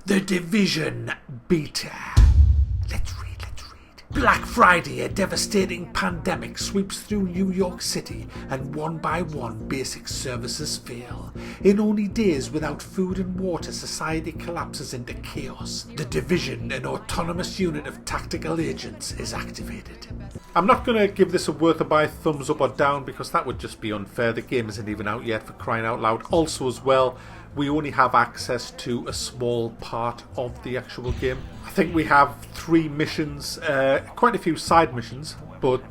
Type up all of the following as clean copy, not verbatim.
The Division Beta. Let's read. Black Friday, a devastating pandemic sweeps through New York City, and one by one basic services fail. In only days without food and water, society collapses into chaos. The Division, an autonomous unit of tactical agents, is activated. I'm not going to give this a worth a buy thumbs up or down because that would just be unfair. The game isn't even out yet, for crying out loud. Also as well, we only have access to a small part of the actual game. I think we have 3 missions, quite a few side missions, but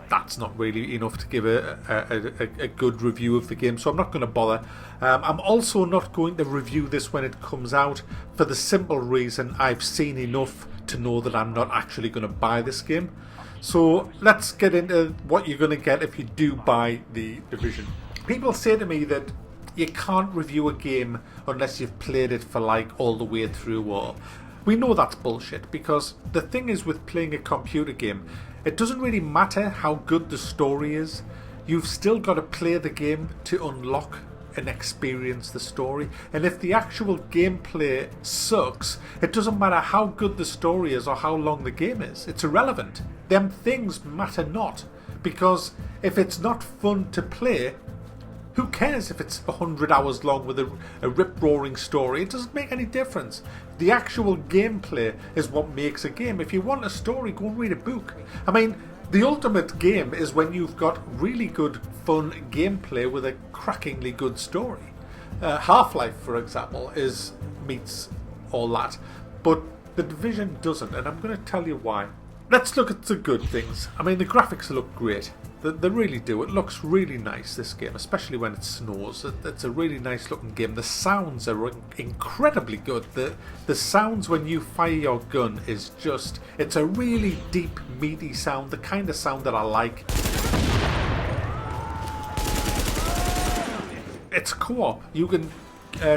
that's not really enough to give a good review of the game, so I'm not going to bother. I'm also not going to review this when it comes out for the simple reason I've seen enough to know that I'm not actually going to buy this game. So let's get into what you're going to get if you do buy the Division. People say to me that you can't review a game unless you've played it for like all the way through, or we know that's bullshit, because the thing is with playing a computer game, it doesn't really matter how good the story is. You've still got to play the game to unlock and experience the story, and if the actual gameplay sucks, it doesn't matter how good the story is or how long the game is. It's irrelevant. Them things matter not, because if it's not fun to play, who cares if it's 100 hours long with a rip-roaring story? It doesn't make any difference. The actual gameplay is what makes a game. If you want a story, go and read a book. I mean, the ultimate game is when you've got really good, fun gameplay with a crackingly good story. Half-Life, for example, meets all that. But the Division doesn't, and I'm going to tell you why. Let's look at the good things. I mean, the graphics look great. They really do. It looks really nice, this game, especially when it snows. It's a really nice looking game. The sounds are incredibly good. The sounds when you fire your gun is just, it's a really deep, meaty sound, the kind of sound that I like. It's co-op. You can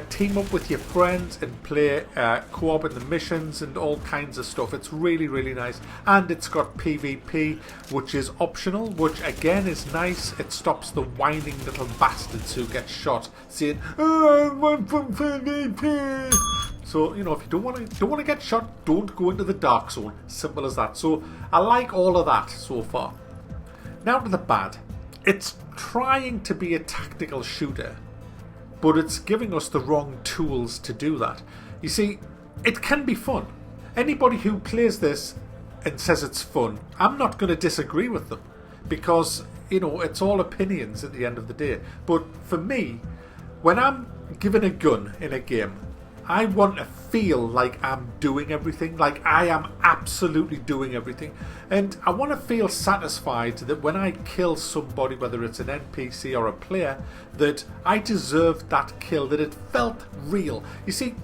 team up with your friends and play co-op in the missions and all kinds of stuff. It's really, really nice. And it's got PvP, which is optional, which again is nice. It stops the whining little bastards who get shot saying, "Oh, I want some PvP." So, you know, if you don't want to get shot, don't go into the dark zone. Simple as that. So I like all of that so far. Now to the bad. It's trying to be a tactical shooter, but it's giving us the wrong tools to do that. You see, it can be fun. Anybody who plays this and says it's fun, I'm not going to disagree with them, because, you know, it's all opinions at the end of the day. But for me, when I'm given a gun in a game, I want to feel like I'm doing everything, like I am absolutely doing everything. And I want to feel satisfied that when I kill somebody, whether it's an NPC or a player, that I deserved that kill, that it felt real. You see,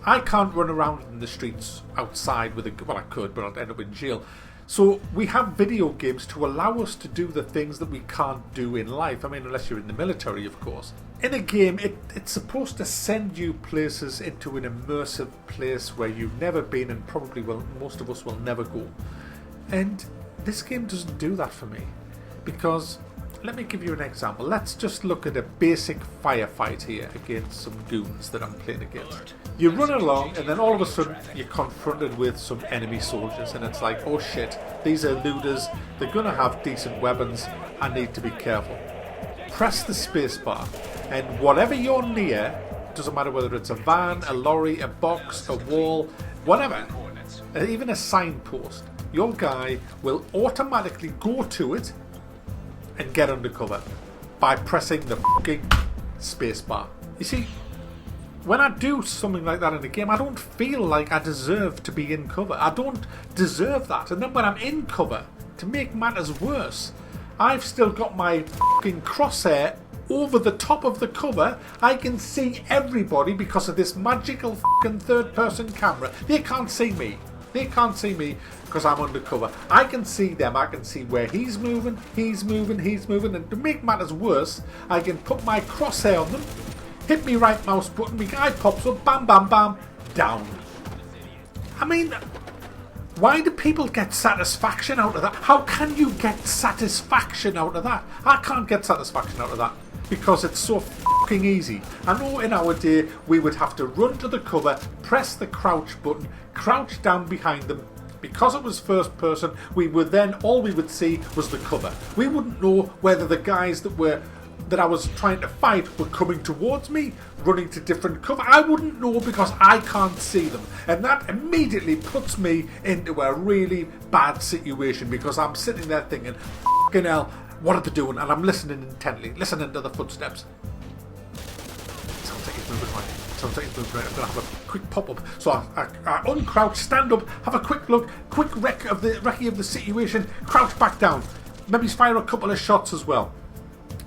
I can't run around in the streets outside with a gun. Well, I could, but I'd end up in jail. So we have video games to allow us to do the things that we can't do in life. I mean, unless you're in the military, of course. In a game, it's supposed to send you places into an immersive place where you've never been, and probably most of us will never go. And this game doesn't do that for me. Because, let me give you an example. Let's just look at a basic firefight here against some goons that I'm playing against. You run along and then all of a sudden you're confronted with some enemy soldiers, and it's like, oh shit, these are looters, they're going to have decent weapons, I need to be careful. Press the spacebar, and whatever you're near, doesn't matter whether it's a van, a lorry, a box, a wall, whatever, even a signpost, your guy will automatically go to it and get undercover by pressing the fucking spacebar. You see, when I do something like that in a game, I don't feel like I deserve to be in cover. I don't deserve that. And then when I'm in cover, to make matters worse, I've still got my fucking crosshair over the top of the cover. I can see everybody because of this magical fucking third-person camera. They can't see me. They can't see me because I'm undercover. I can see them. I can see where he's moving, he's moving, he's moving. And to make matters worse, I can put my crosshair on them, hit me right mouse button, my guy pops up, bam, bam, bam, down. I mean, why do people get satisfaction out of that? How can you get satisfaction out of that? I can't get satisfaction out of that. because it's so fucking easy. I know in our day we would have to run to the cover, press the crouch button, crouch down behind them. Because it was first person, all we would see was the cover. We wouldn't know whether the guys that I was trying to fight were coming towards me, running to different cover. I wouldn't know because I can't see them. And that immediately puts me into a really bad situation because I'm sitting there thinking, fucking hell, what are they doing? And I'm listening intently, listening to the footsteps. Sounds like he's moving right. Sounds like he's moving right. I'm going to have a quick pop-up. So I uncrouch, stand up, have a quick look, quick recce of the situation, crouch back down. Maybe fire a couple of shots as well.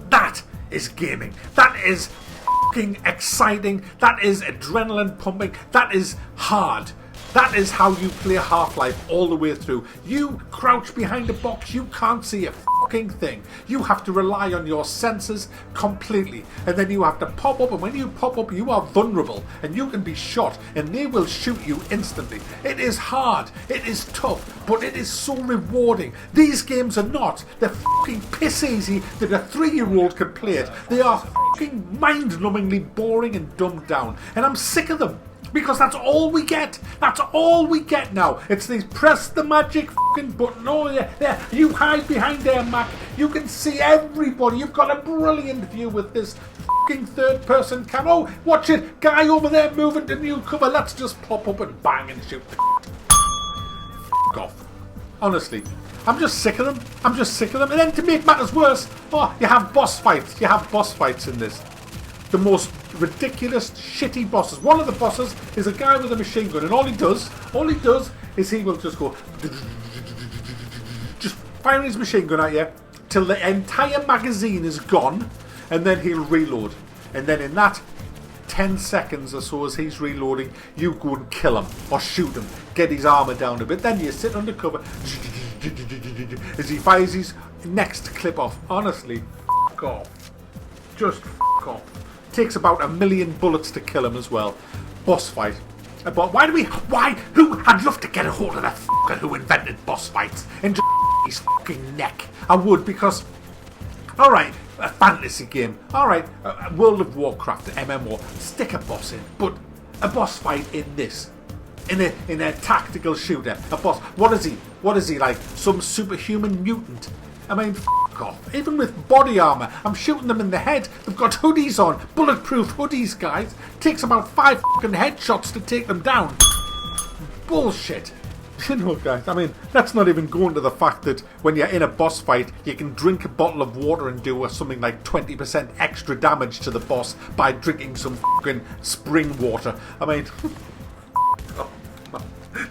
That is gaming. That is fucking exciting. That is adrenaline pumping. That is hard. That is how you play Half-Life all the way through. You crouch behind a box, you can't see a fucking thing. You have to rely on your senses completely. And then you have to pop up, and when you pop up, you are vulnerable. And you can be shot, and they will shoot you instantly. It is hard. It is tough. But it is so rewarding. These games are not. They're fucking piss easy that a 3-year-old can play it. They are fucking mind-numbingly boring and dumbed down. And I'm sick of them. Because that's all we get. That's all we get now. It's these press the magic fucking button. Oh, yeah. You hide behind there, Mac. You can see everybody. You've got a brilliant view with this fucking third-person cam. Oh, watch it. Guy over there moving to new cover. Let's just pop up and bang and shoot. Fuck off. Honestly. I'm just sick of them. I'm just sick of them. And then to make matters worse, you have boss fights. You have boss fights in this. The most ridiculous, shitty bosses. One of the bosses is a guy with a machine gun, and all he does is he will just go, just firing his machine gun at you till the entire magazine is gone, and then he'll reload. And then in that 10 seconds or so as he's reloading, you go and kill him or shoot him, get his armor down a bit. Then you sit under cover as he fires his next clip off. Honestly, fuck off. Just fuck off. Takes about 1 million bullets to kill him as well. Boss fight. But I'd love to get a hold of that fucker who invented boss fights and just his fucking neck. I would, because, alright, a fantasy game. Alright, World of Warcraft, MMO. Stick a boss in. But a boss fight in this. In a tactical shooter. A boss. What is he? What is he, like? Some superhuman mutant? I mean, fuck off. Even with body armour, I'm shooting them in the head. They've got hoodies on. Bulletproof hoodies, guys. Takes about 5 fucking headshots to take them down. Bullshit. You know, guys, I mean, that's not even going to the fact that when you're in a boss fight, you can drink a bottle of water and do something like 20% extra damage to the boss by drinking some fucking spring water. I mean,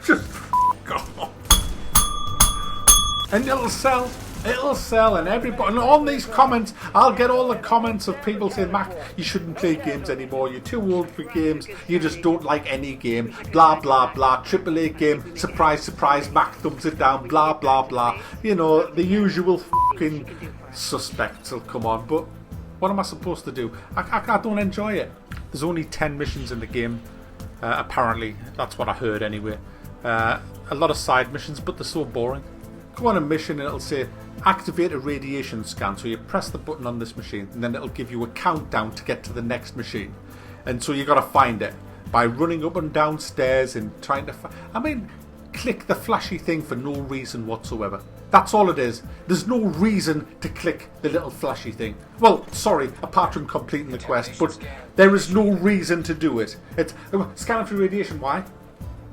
just fuck off. And it'll sell, and everybody, and all these comments, I'll get all the comments of people saying, Mac, you shouldn't play games anymore, you're too old for games, you just don't like any game, blah blah blah, AAA game, surprise surprise, Mac thumbs it down, blah blah blah. You know, the usual fucking suspects will come on, but what am I supposed to do? I don't enjoy it. There's only 10 missions in the game, apparently, that's what I heard anyway. A lot of side missions, but they're so boring. Go on a mission and it'll say activate a radiation scan, so you press the button on this machine and then it'll give you a countdown to get to the next machine, and so you got to find it by running up and down stairs and trying to click the flashy thing for no reason whatsoever. That's all it is. There's no reason to click the little flashy thing. Well, sorry, apart from completing the quest, but there is no reason to do it. It's scan for radiation. Why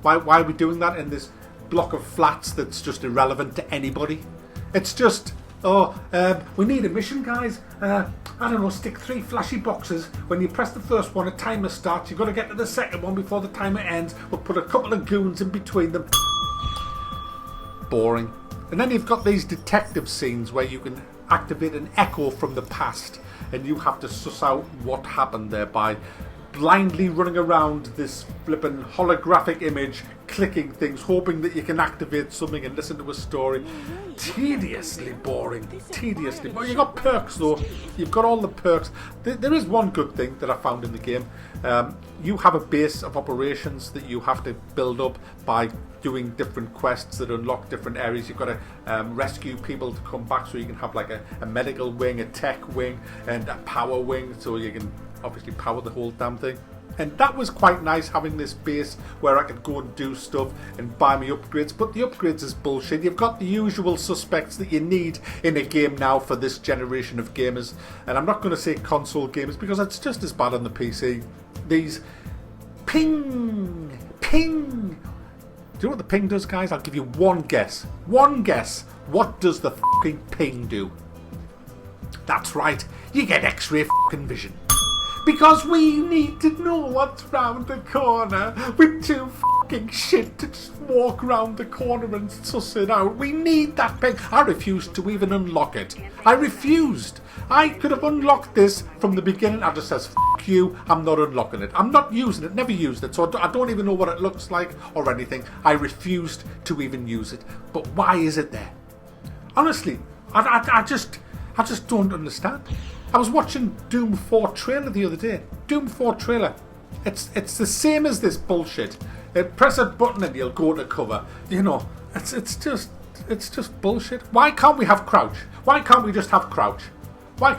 are we doing that in this block of flats that's just irrelevant to anybody? It's just, we need a mission, guys. I don't know, stick 3 flashy boxes. When you press the first one, a timer starts. You've got to get to the second one before the timer ends. We'll put a couple of goons in between them. Boring. And then you've got these detective scenes where you can activate an echo from the past, and you have to suss out what happened there by blindly running around this flippin' holographic image, clicking things, hoping that you can activate something and listen to a story. Tediously boring. Tediously boring. You've got perks though. You've got all the perks. There is one good thing that I found in the game. You have a base of operations that you have to build up by doing different quests that unlock different areas. You've got to rescue people to come back, so you can have like a medical wing, a tech wing, and a power wing, so you can obviously power the whole damn thing. And that was quite nice, having this base where I could go and do stuff and buy me upgrades. But the upgrades is bullshit. You've got the usual suspects that you need in a game now for this generation of gamers. And I'm not going to say console gamers because it's just as bad on the PC. These ping. Do you know what the ping does, guys? I'll give you one guess. One guess. What does the fucking ping do? That's right. You get X-ray fucking vision. Because we need to know what's round the corner. We're too fucking shit to just walk round the corner and suss it out. We need that ping. I refused to even unlock it. I refused. I could have unlocked this from the beginning. I just says, fuck you, I'm not unlocking it. I'm not using it, never used it, so I don't even know what it looks like or anything. I refused to even use it. But why is it there? Honestly, I just don't understand. I was watching Doom 4 trailer the other day. Doom 4 trailer. It's the same as this bullshit. Press a button and you'll go to cover. You know, it's just bullshit. Why can't we have crouch? Why can't we just have crouch? Why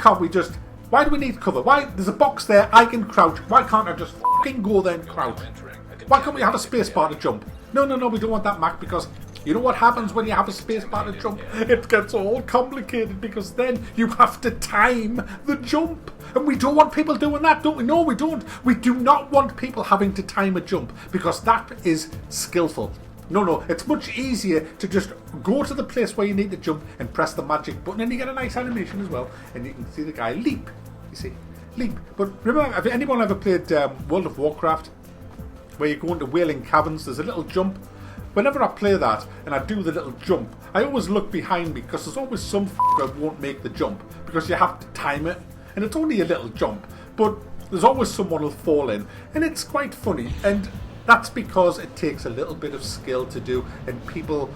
do we need cover? Why? There's a box there, I can crouch. Why can't I just fucking go there and crouch? Why can't we have a space bar to jump? No, we don't want that, Mac, because you know what happens when you have a space bar to jump? It gets all complicated because then you have to time the jump. And we don't want people doing that, don't we? No, we don't. We do not want people having to time a jump because that is skillful. No, it's much easier to just go to the place where you need to jump and press the magic button, and you get a nice animation as well, and you can see the guy leap. You see? Leap. But remember, have anyone ever played World of Warcraft? Where you go into Wailing Caverns, there's a little jump. Whenever I play that and I do the little jump, I always look behind me because there's always some f***er who won't make the jump because you have to time it, and it's only a little jump, but there's always someone who'll fall in, and it's quite funny, and that's because it takes a little bit of skill to do, and people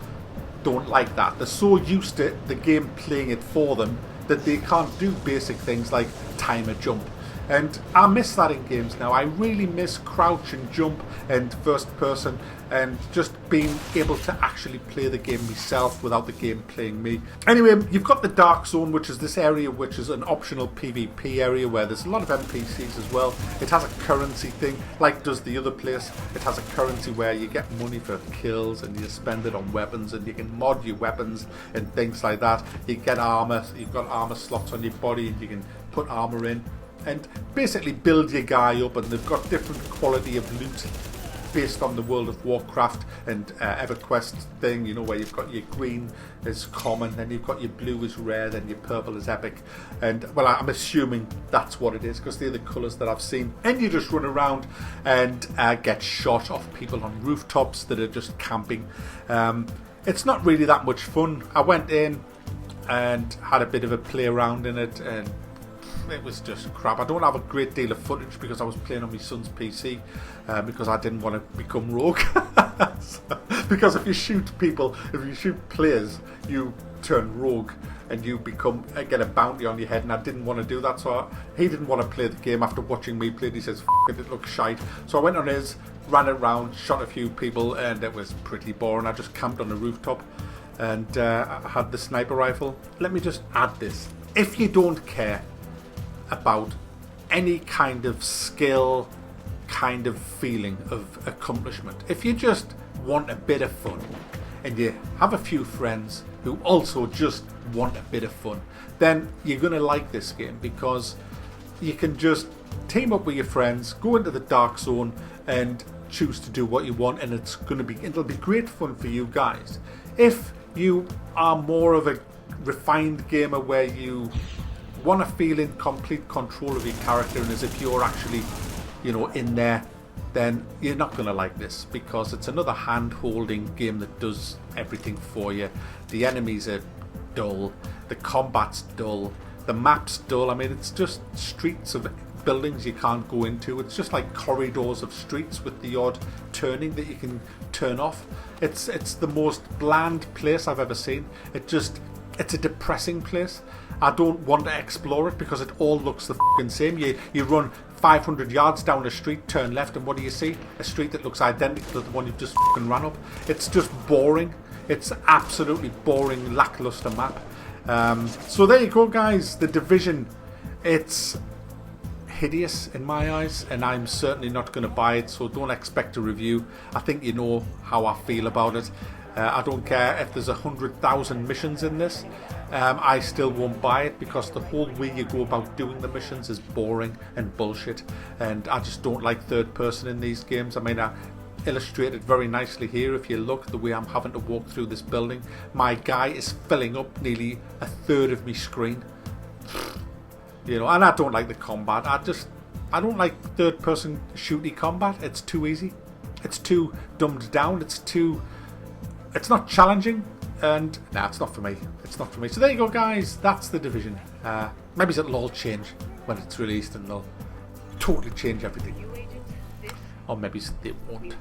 don't like that. They're so used to the game playing it for them that they can't do basic things like time a jump. And I miss that in games now. I really miss crouch and jump and first person and just being able to actually play the game myself without the game playing me. Anyway, you've got the Dark Zone, which is this area which is an optional PvP area where there's a lot of NPCs as well. It has a currency thing, like does the other place. It has a currency where you get money for kills and you spend it on weapons, and you can mod your weapons and things like that. You get armor, you've got armor slots on your body and you can put armor in and basically build your guy up, and they've got different quality of loot based on the World of Warcraft and EverQuest thing, you know, where you've got your green is common, then you've got your blue is rare, then your purple is epic, and well, I'm assuming that's what it is because they're the colours that I've seen. And you just run around and get shot off people on rooftops that are just camping. It's not really that much fun. I went in and had a bit of a play around in it, and it was just crap. I don't have a great deal of footage because I was playing on my son's PC because I didn't want to become rogue. Because if you shoot people, if you shoot players, you turn rogue and you get a bounty on your head, and I didn't want to do that, so he didn't want to play the game after watching me play it. He says, F it looks shite. So I went on his, ran around, shot a few people, and it was pretty boring. I just camped on a rooftop and I had the sniper rifle. Let me just add this. If you don't care about any kind of skill, kind of feeling of accomplishment, if you just want a bit of fun and you have a few friends who also just want a bit of fun, then you're going to like this game because you can just team up with your friends, go into the Dark Zone and choose to do what you want, and it'll be great fun for you guys. If you are more of a refined gamer where you want to feel in complete control of your character and as if you're actually, you know, in there, then you're not going to like this because it's another hand-holding game that does everything for you. The enemies are dull, the combat's dull, the map's dull. I mean, it's just streets of buildings you can't go into. It's just like corridors of streets with the odd turning that you can turn off. It's the most bland place I've ever seen. It's a depressing place. I don't want to explore it because it all looks the fucking same. You run 500 yards down a street, turn left, and what do you see? A street that looks identical to the one you've just fucking ran up. It's just boring. It's absolutely boring, lackluster map. So there you go, guys. The Division. It's hideous in my eyes, and I'm certainly not going to buy it, so don't expect a review. I think you know how I feel about it. I don't care if there's 100,000 missions in this. I still won't buy it because the whole way you go about doing the missions is boring and bullshit, and I just don't like third person in these games. I mean, I illustrated very nicely here. If you look the way I'm having to walk through this building, my guy is filling up nearly a third of my screen. You know, and I don't like the combat. I don't like third person shooty combat. It's too easy. It's too dumbed down. It's not challenging, and it's not for me. It's not for me. So there you go, guys. That's the Division. Maybe it'll all change when it's released, and they'll totally change everything. Or maybe they won't.